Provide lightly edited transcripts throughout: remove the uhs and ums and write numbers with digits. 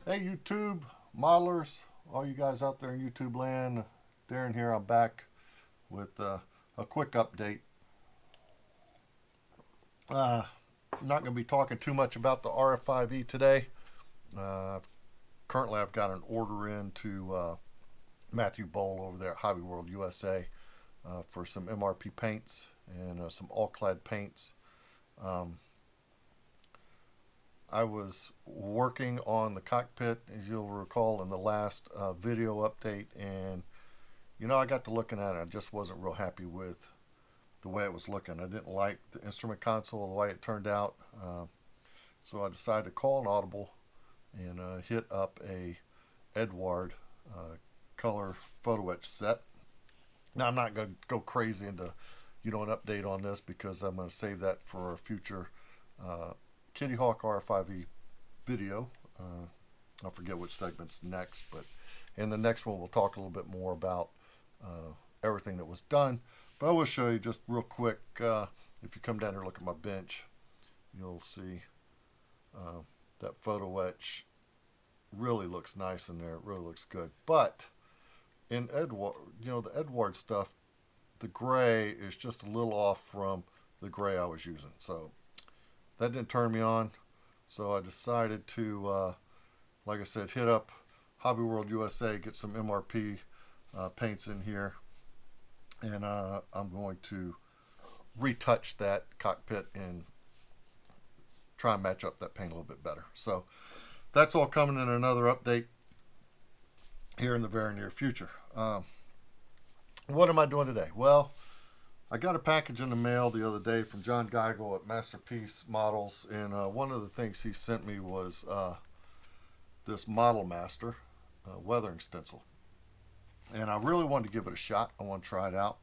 Hey YouTube modelers, all you guys out there in YouTube land, Darren here. I'm back with a quick update. Uh, I'm not going to be talking too much about the RF5E today. Currently, I've got an order in to Matthew Bowl over there at Hobby World USA for some MRP paints and some all-clad paints. Um, I was working on the cockpit, as you'll recall, in the last video update, and I got to looking at it. I just wasn't real happy with the way it was looking. I didn't like the instrument console, the way it turned out. So I decided to call an audible and hit up a Edward color photo etch set. Now I'm not going to go crazy into an update on this because I'm going to save that for a future Kitty Hawk R5E video. I forget which segment's next, but in the next one we'll talk a little bit more about everything that was done. But I will show you just real quick. If you come down here and look at my bench, you'll see that photo etch really looks nice in there. It really looks good. But in Edward, the Edward stuff, the gray is just a little off from the gray I was using. So that didn't turn me on. So I decided to, like I said, hit up Hobby World USA, get some MRP paints in here, and I'm going to retouch that cockpit and try and match up that paint a little bit better. So that's all coming in another update here in the very near future. What am I doing today? Well, I got a package in the mail the other day from John Geigel at Masterpiece Models, and one of the things he sent me was this Model Master weathering stencil. And I really wanted to give it a shot. I want to try it out.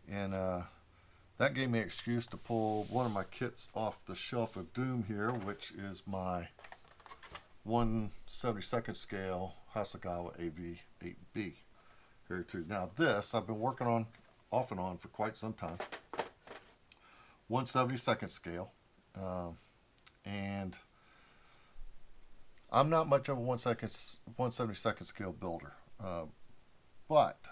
And that gave me an excuse to pull one of my kits off the shelf of doom here, which is my 1/72nd scale Hasegawa AV8B. Here too. Now this I've been working on off and on for quite some time. 1/72nd scale, and I'm not much of a 1/72nd scale builder, but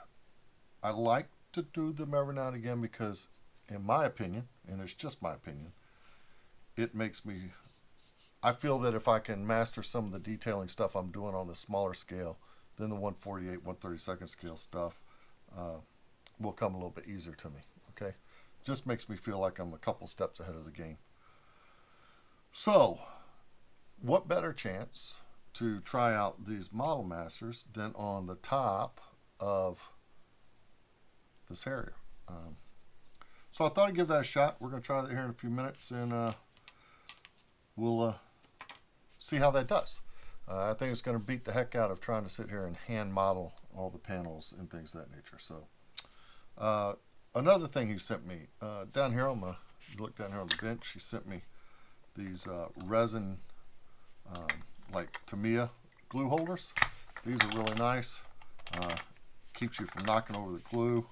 I like to do them every now and again because, in my opinion, and it's just my opinion, it makes me. I feel that if I can master some of the detailing stuff I'm doing on the smaller scale, then the 1/48, 1/32 scale stuff will come a little bit easier to me. Okay, just makes me feel like I'm a couple steps ahead of the game. So, what better chance to try out these Model Masters than on the top of this Harrier? So I thought I'd give that a shot. We're going to try that here in a few minutes, and we'll see how that does. I think it's going to beat the heck out of trying to sit here and hand model all the panels and things of that nature. So another thing he sent me, down here look down here on the bench, he sent me these resin, like Tamiya glue holders. These are really nice. Keeps you from knocking over the glue.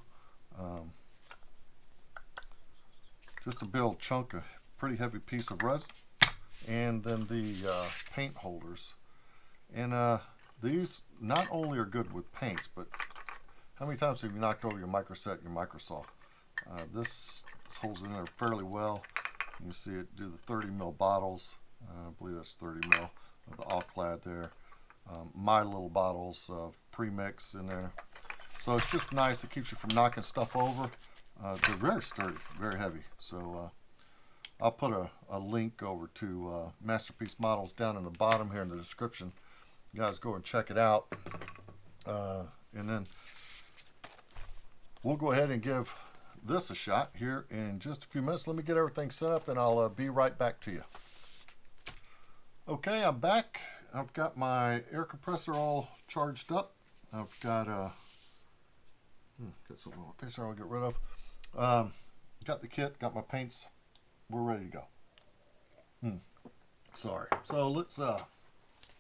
Just a big old chunk, a pretty heavy piece of resin. And then the paint holders. And these not only are good with paints, but how many times have you knocked over your microset, your microsaw? This holds it in there fairly well. You can see it do the 30 ml bottles. I believe that's 30 ml of the all-clad there. My little bottles of premix in there. So it's just nice. It keeps you from knocking stuff over. They're very sturdy, very heavy. So I'll put a link over to Masterpiece Models down in the bottom here in the description. You guys go and check it out. And then we'll go ahead and give this a shot here in just a few minutes. Let me get everything set up and I'll be right back to you. Okay, I'm back. I've got my air compressor all charged up. I've got got something on the I'll get rid of. Got the kit, got my paints. We're ready to go. Sorry. So let's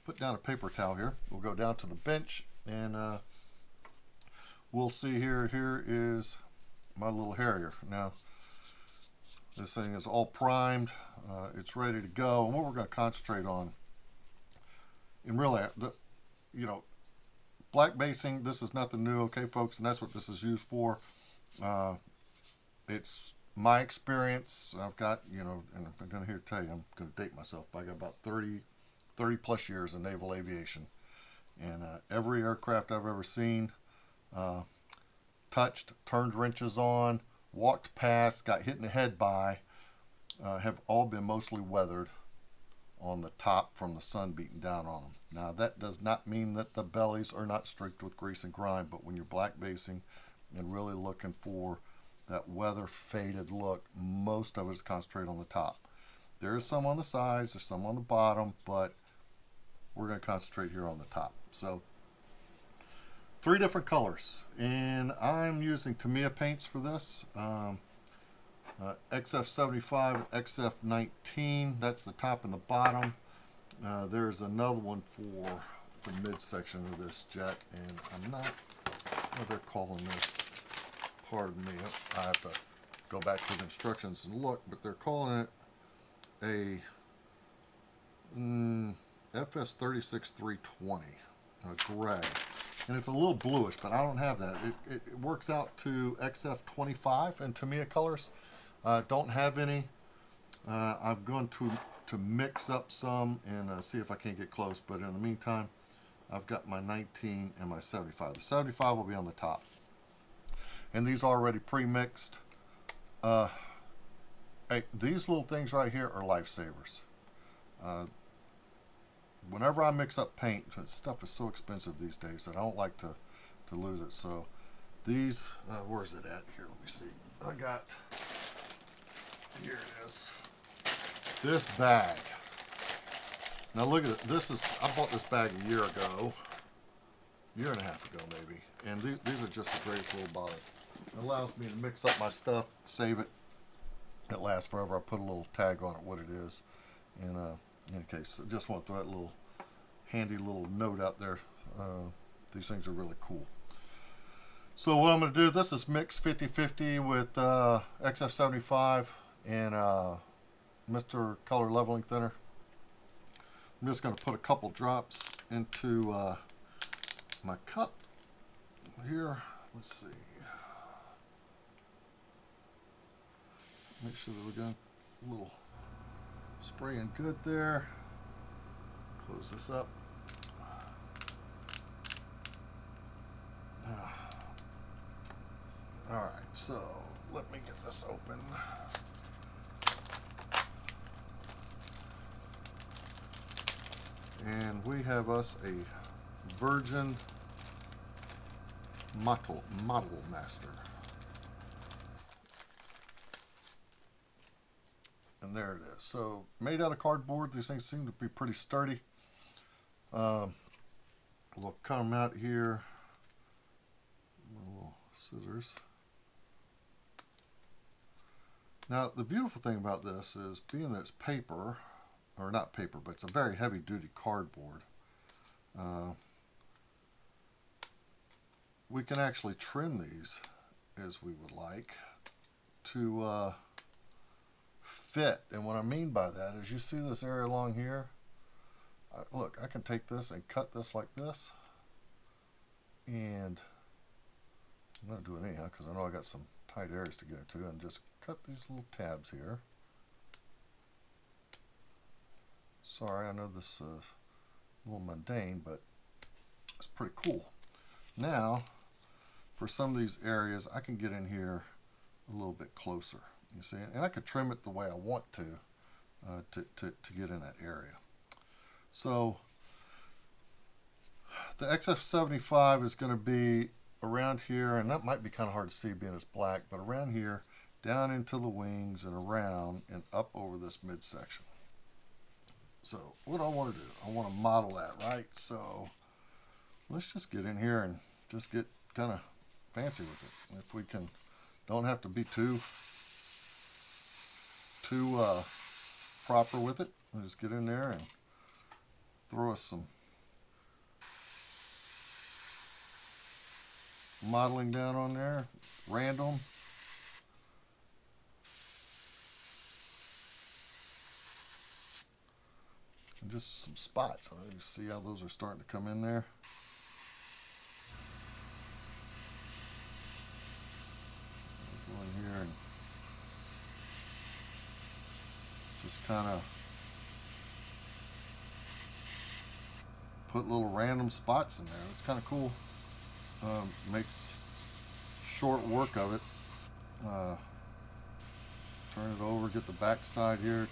put down a paper towel here. We'll go down to the bench and we'll see here. Here is my little Harrier. Now, this thing is all primed. It's ready to go. And what we're going to concentrate on and really, you know, black basing, this is nothing new, okay, folks, and that's what this is used for. It's my experience. I've got, you know, and I'm going to tell you, I'm going to date myself, but I got about 30 plus years in naval aviation. And every aircraft I've ever seen, touched, turned wrenches on, walked past, got hit in the head by, have all been mostly weathered on the top from the sun beating down on them. Now that does not mean that the bellies are not streaked with grease and grime, but when you're black basing and really looking for that weather faded look, most of it is concentrated on the top. There is some on the sides, there's some on the bottom, but we're going to concentrate here on the top. So 3 different colors, and I'm using Tamiya paints for this. XF75, XF19, that's the top and the bottom. There's another one for the midsection of this jet, and I'm not, what they're calling this, pardon me, I have to go back to the instructions and look, but they're calling it a FS36320, gray, and it's a little bluish, but I don't have that. It works out to XF25 and Tamiya colors. Don't have any. I'm going to mix up some and see if I can't get close, but in the meantime, I've got my 19 and my 75. The 75 will be on the top, and these are already pre-mixed. Hey, these little things right here are lifesavers. Whenever I mix up paint, stuff is so expensive these days that I don't like to lose it. So these, where's it at here? Let me see. I got, here it is, this bag. Now look at it. This is, I bought this bag a year ago, year and a half ago maybe, and these are just the greatest little bottles. It allows me to mix up my stuff, save it. It lasts forever. I put a little tag on it, what it is, and in case, I just want to throw that little handy little note out there. These things are really cool. So what I'm going to do, this is mixed 50-50 with XF75 and Mr. Color Leveling Thinner. I'm just going to put a couple drops into my cup here. Let's see. Make sure that we got a little spraying good there. Close this up. Alright, so let me get this open. And we have us a virgin Mottle Master. And there it is. So made out of cardboard. These things seem to be pretty sturdy. We'll cut them out here. Little scissors. Now the beautiful thing about this is, being that it's paper, or not paper, but it's a very heavy duty cardboard, we can actually trim these as we would like to fit. And what I mean by that is, you see this area along here, look, I can take this and cut this like this, and I'm going to do it anyhow because I know I got some tight areas to get into, and just cut these little tabs here. Sorry, I know this is a little mundane, but it's pretty cool. Now, for some of these areas, I can get in here a little bit closer. You see, and I could trim it the way I want to get in that area. So the XF75 is going to be around here, and that might be kind of hard to see being it's black, but around here, down into the wings and around and up over this midsection. So what I want to do, I want to model that, right? So let's just get in here and just get kind of fancy with it. If we can, don't have to be too proper with it. We'll just get in there and throw us some modeling down on there, random. and just some spots. You see how those are starting to come in there. I'll go in here and just kind of put little random spots in there. It's kind of cool. Makes short work of it. Turn it over, get the back side here,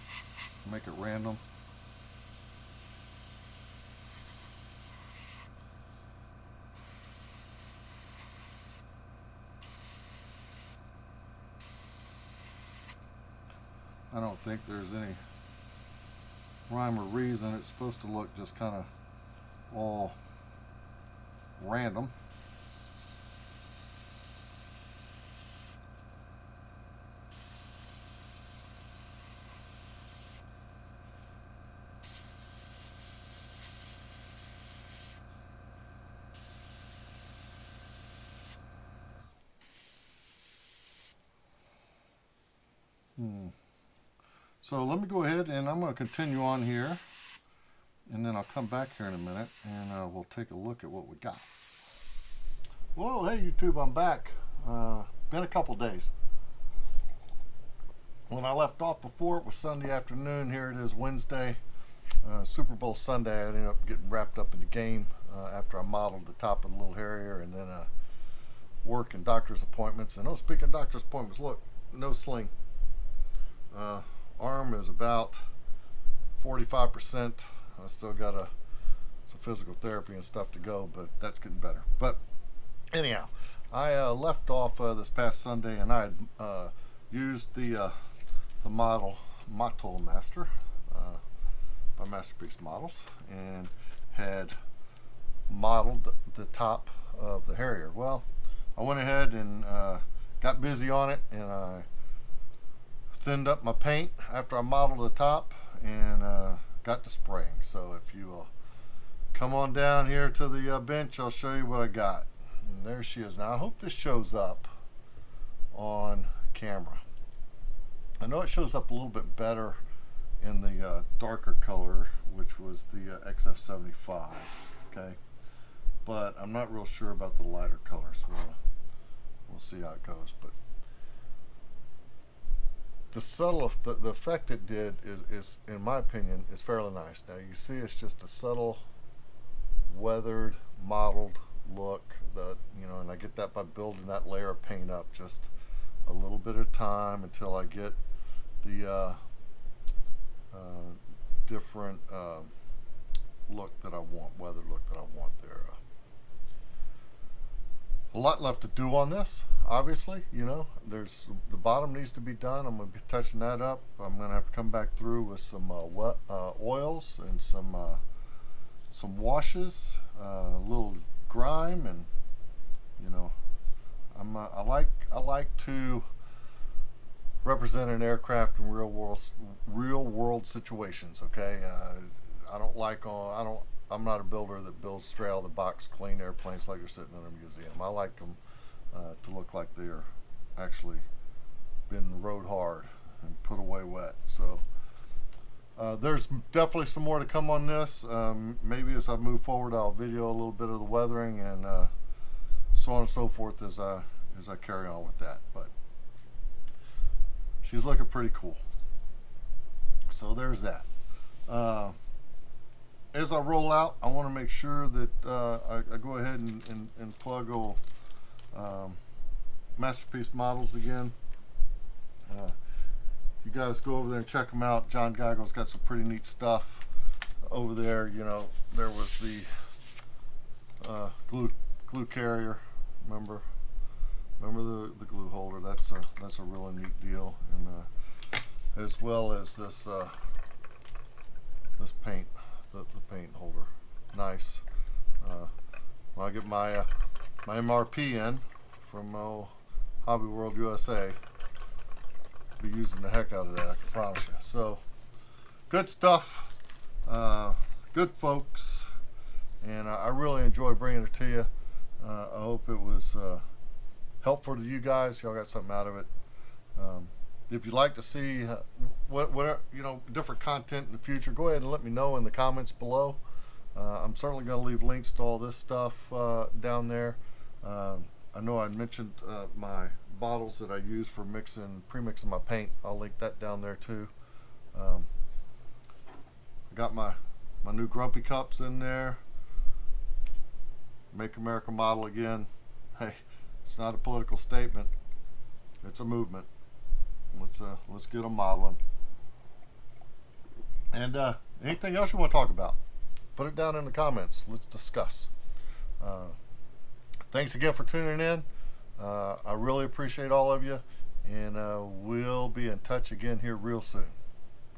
make it random. I don't think there's any rhyme or reason. It's supposed to look just kind of all random. So let me go ahead and I'm going to continue on here, and then I'll come back here in a minute and we'll take a look at what we got. Well, hey YouTube, I'm back. Been a couple days. When I left off before, it was Sunday afternoon. Here it is Wednesday. Super Bowl Sunday. I ended up getting wrapped up in the game after I modeled the top of the little Harrier, and then work and doctor's appointments. And oh, speaking of doctor's appointments, look, no sling. Arm is about 45%. I still got some physical therapy and stuff to go, but that's getting better. But anyhow, I left off this past Sunday, and I had used the Mottle Master by Masterpiece Models, and had modeled the top of the Harrier. Well, I went ahead and got busy on it, and I thinned up my paint after I modeled the top, and got to spraying. So if you come on down here to the bench, I'll show you what I got. And there she is. Now I hope this shows up on camera. I know it shows up a little bit better in the darker color, which was the XF75, okay, but I'm not real sure about the lighter colors. We'll see how it goes. But the effect it did is, in my opinion, is fairly nice. Now you see it's just a subtle weathered mottled look, and I get that by building that layer of paint up just a little bit of time until I get the different look that I want, weathered look that I want there. A lot left to do on this, obviously. There's the bottom needs to be done. I'm going to be touching that up. I'm going to have to come back through with some oils and some washes, a little grime, and I like to represent an aircraft in real world situations. Okay, I'm not a builder that builds straight out of the box clean airplanes like you're sitting in a museum. I like them to look like they're actually been rode hard and put away wet. So there's definitely some more to come on this. Maybe as I move forward, I'll video a little bit of the weathering and so on and so forth as I carry on with that. But she's looking pretty cool. So there's that. As I roll out, I want to make sure that I go ahead and plug old Masterpiece Models again. You guys go over there and check them out. John Geigel's got some pretty neat stuff over there. There was the glue carrier. Remember the glue holder. That's a really neat deal, and as well as this paint. The paint holder, nice. When I get my MRP in from Hobby World USA, I'll be using the heck out of that, I can promise you. So good stuff, good folks, and I really enjoy bringing it to you. I hope it was helpful to you guys. Y'all got something out of it. If you'd like to see whatever, different content in the future, go ahead and let me know in the comments below. I'm certainly going to leave links to all this stuff down there. I know I mentioned my bottles that I use for pre-mixing my paint. I'll link that down there too. I got my new Grumpy cups in there. Make America Model again. Hey, it's not a political statement. It's a movement. Let's get them modeling. And anything else you want to talk about, put it down in the comments. Let's discuss. Thanks again for tuning in. I really appreciate all of you, and we'll be in touch again here real soon.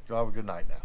You have a good night now.